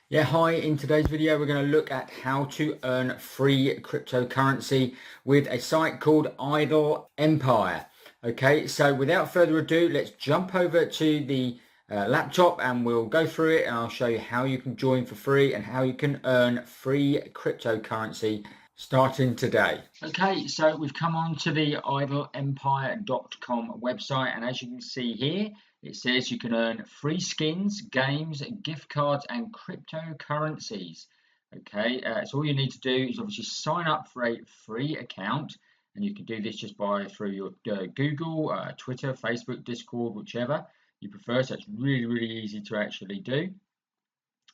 Yeah, hi. In today's video, we're going to look at how to earn free cryptocurrency with a site called Idle Empire. Okay, so without further ado, let's jump over to the laptop and we'll go through it and I'll show you how you can join for free and how you can earn free cryptocurrency starting today. Okay, so we've come on to the idleempire.com website, and as you can see here, it says you can earn free skins, games, gift cards, and cryptocurrencies. Okay, so all you need to do is obviously sign up for a free account, and you can do this just through your Google, Twitter, Facebook, Discord, whichever you prefer. So it's really easy to actually do.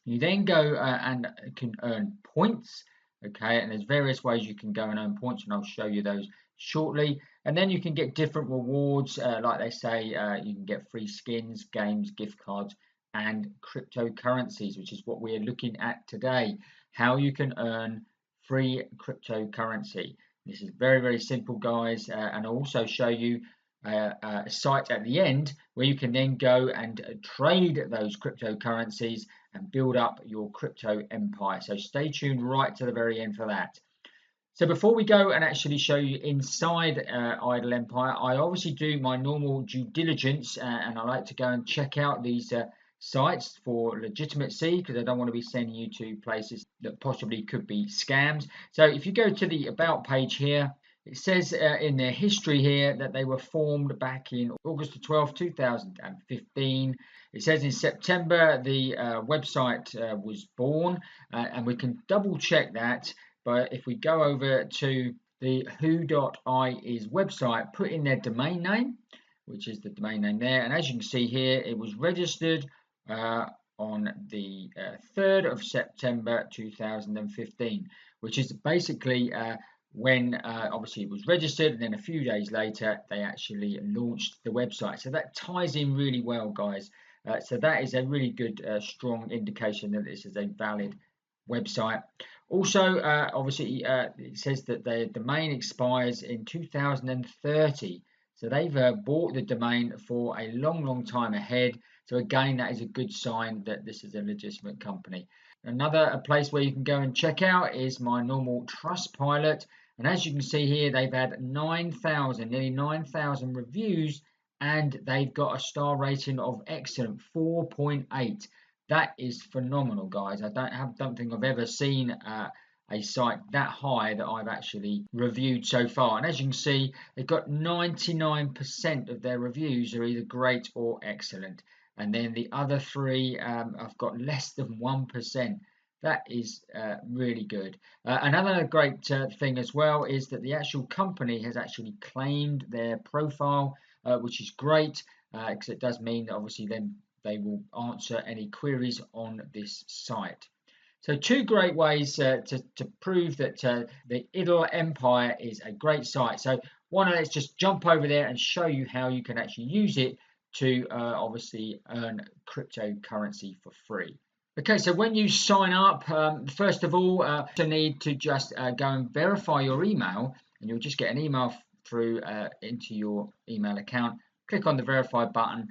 You then go and can earn points. Okay, and there's various ways you can go and earn points, and I'll show you those shortly. And then you can get different rewards, like they say, you can get free skins, games, gift cards, and cryptocurrencies, which is what we're looking at today. How you can earn free cryptocurrency. This is very simple, guys, and I'll also show you a site at the end where you can then go and trade those cryptocurrencies and build up your crypto empire. So stay tuned right to the very end for that. So before we go and actually show you inside Idle Empire, I obviously do my normal due diligence and I like to go and check out these sites for legitimacy, because I don't want to be sending you to places that possibly could be scams. So if you go to the About page here, it says in their history here that they were formed back in August the 12th, 2015. It says in September the website was born, and we can double check that. But if we go over to the who.is website, put in their domain name, which is the domain name there, and as you can see here, it was registered on the 3rd of September 2015, which is basically when obviously it was registered, and then a few days later they actually launched the website. So that ties in really well, guys. So that is a really good strong indication that this is a valid website. Also, obviously, it says that the domain expires in 2030. So they've bought the domain for a long time ahead. So again, that is a good sign that this is a legitimate company. Another place where you can go and check out is my normal Trustpilot. And as you can see here, they've had nearly 9,000 reviews, and they've got a star rating of excellent, 4.8. That is phenomenal, guys. I don't think I've ever seen a site that high that I've actually reviewed so far. And as you can see, they've got 99% of their reviews are either great or excellent. And then the other three have got less than 1%. That is really good. Another great thing as well is that the actual company has actually claimed their profile, which is great, because it does mean that obviously then they will answer any queries on this site. So two great ways to prove that the Idle Empire is a great site. So let's just jump over there and show you how you can actually use it to obviously earn cryptocurrency for free. Okay, so when you sign up, first of all, you need to just go and verify your email, and you'll just get an email through into your email account. Click on the verify button,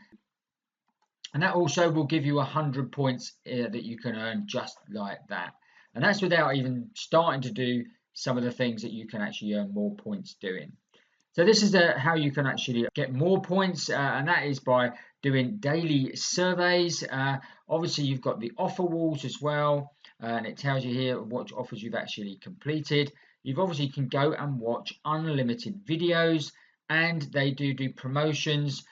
and that also will give you 100 points that you can earn just like that. And that's without even starting to do some of the things that you can actually earn more points doing. So this is how you can actually get more points, and that is by doing daily surveys. Obviously, you've got the offer walls as well, and it tells you here what offers you've actually completed. You've obviously can go and watch unlimited videos, and they do promotions.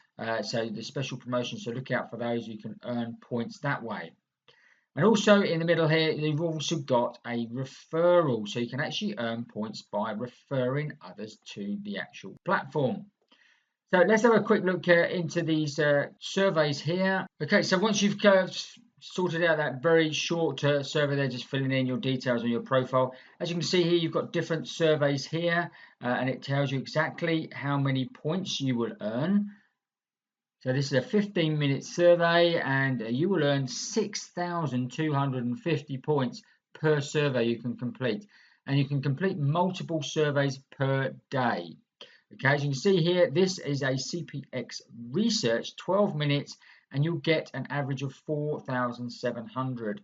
So the special promotions, so look out for those. You can earn points that way. And also in the middle here, you've also got a referral. So you can actually earn points by referring others to the actual platform. So let's have a quick look into these surveys here. Okay, so once you've sorted out that very short survey there, just filling in your details on your profile. As you can see here, you've got different surveys here, and it tells you exactly how many points you will earn. So this is a 15-minute survey, and you will earn 6,250 points per survey you can complete. And you can complete multiple surveys per day. Okay, as you can see here, this is a CPX research, 12 minutes, and you'll get an average of 4,700.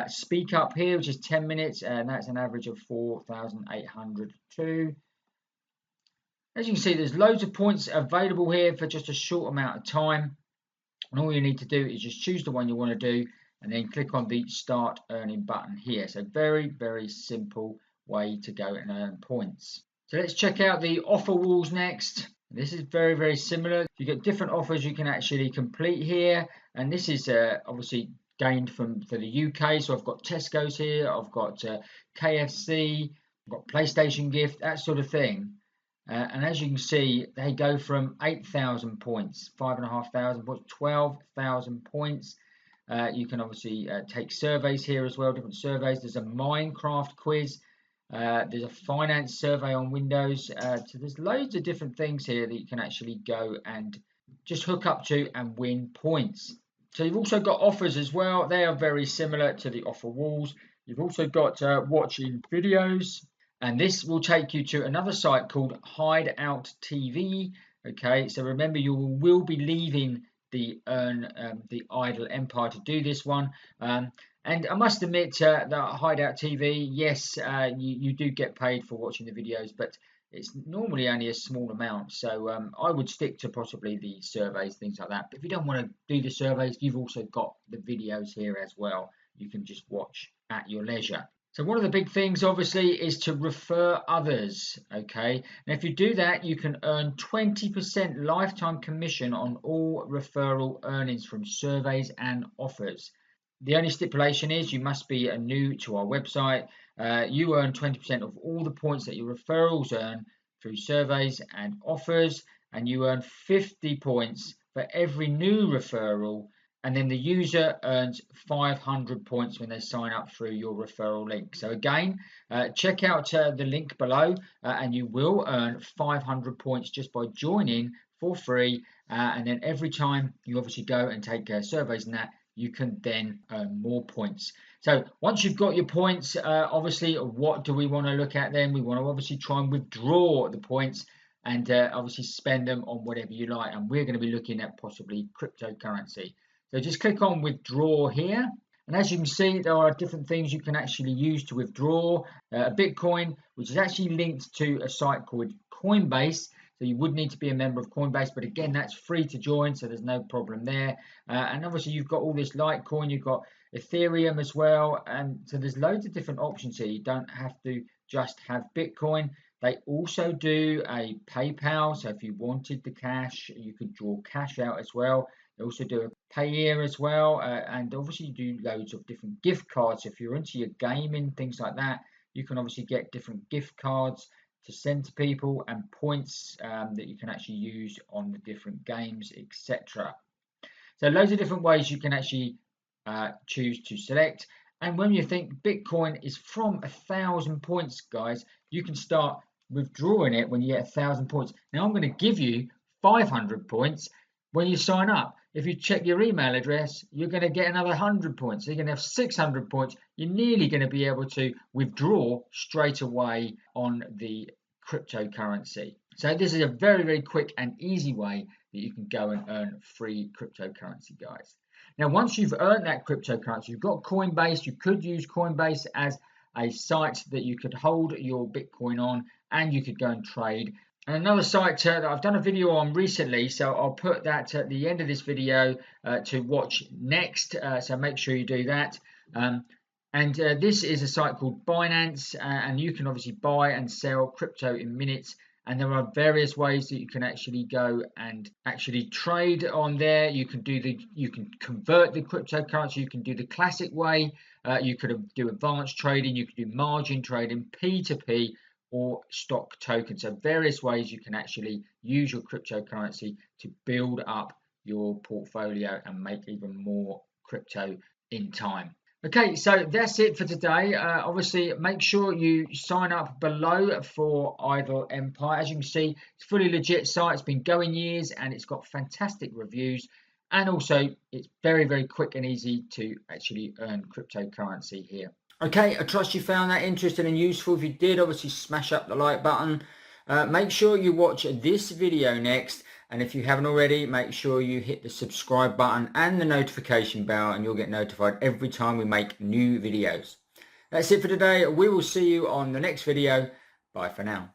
Speak Up here, which is 10 minutes, and that's an average of 4,802. As you can see, there's loads of points available here for just a short amount of time. And all you need to do is just choose the one you want to do and then click on the Start Earning button here. So very, very simple way to go and earn points. So let's check out the offer walls next. This is very, very similar. You get different offers you can actually complete here. And this is obviously gained for the UK. So I've got Tesco's here, I've got KFC, I've got PlayStation gift, that sort of thing. And as you can see, they go from 8,000 points, 5,500 points, 12,000 points. You can obviously take surveys here as well, different surveys. There's a Minecraft quiz. There's a finance survey on Windows. So there's loads of different things here that you can actually go and just hook up to and win points. So you've also got offers as well. They are very similar to the offer walls. You've also got watching videos. And this will take you to another site called Hideout TV. Okay, so remember you will be leaving the Idle Empire to do this one. And I must admit that Hideout TV, yes, you do get paid for watching the videos, but it's normally only a small amount. So I would stick to possibly the surveys, things like that. But if you don't want to do the surveys, you've also got the videos here as well. You can just watch at your leisure. So one of the big things, obviously, is to refer others, okay? And if you do that, you can earn 20% lifetime commission on all referral earnings from surveys and offers. The only stipulation is you must be new to our website. You earn 20% of all the points that your referrals earn through surveys and offers, and you earn 50 points for every new referral. And then the user earns 500 points when they sign up through your referral link. So again, check out the link below and you will earn 500 points just by joining for free. And then every time you obviously go and take surveys and that, you can then earn more points. So once you've got your points, obviously, what do we want to look at then? We want to obviously try and withdraw the points and obviously spend them on whatever you like. And we're going to be looking at possibly cryptocurrency. So just click on withdraw here. And as you can see, there are different things you can actually use to withdraw. Bitcoin, which is actually linked to a site called Coinbase. So you would need to be a member of Coinbase, but again, that's free to join, so there's no problem there. And obviously, you've got all this Litecoin, you've got Ethereum as well. And so there's loads of different options here. You don't have to just have Bitcoin. They also do a PayPal. So if you wanted the cash, you could draw cash out as well. They also do a pay here as well. And obviously, you do loads of different gift cards. If you're into your gaming, things like that, you can obviously get different gift cards to send to people and points that you can actually use on the different games, etc. So loads of different ways you can actually choose to select. And when you think Bitcoin is from 1,000 points, guys, you can start withdrawing it when you get 1,000 points. Now I'm going to give you 500 points when you sign up. If you check your email address, you're going to get another 100 points. So you're going to have 600 points. You're nearly going to be able to withdraw straight away on the cryptocurrency. So this is a very, very quick and easy way that you can go and earn free cryptocurrency, guys. Now, once you've earned that cryptocurrency, you've got Coinbase. You could use Coinbase as a site that you could hold your Bitcoin on and you could go and trade. And another site that I've done a video on recently, so I'll put that at the end of this video to watch next, so make sure you do that. This is a site called Binance, and you can obviously buy and sell crypto in minutes. And there are various ways that you can actually go and actually trade on there. You can convert the cryptocurrency. You can do the classic way. You could do advanced trading. You could do margin trading, P2P, or stock tokens. So various ways you can actually use your cryptocurrency to build up your portfolio and make even more crypto in time. Okay, so that's it for today. Obviously, make sure you sign up below for Idle Empire. As you can see, it's a fully legit site. It's been going years and it's got fantastic reviews. And also, it's very, very quick and easy to actually earn cryptocurrency here. Okay, I trust you found that interesting and useful. If you did, obviously smash up the like button. Make sure you watch this video next. And if you haven't already, make sure you hit the subscribe button and the notification bell, and you'll get notified every time we make new videos. That's it for today. We will see you on the next video. Bye for now.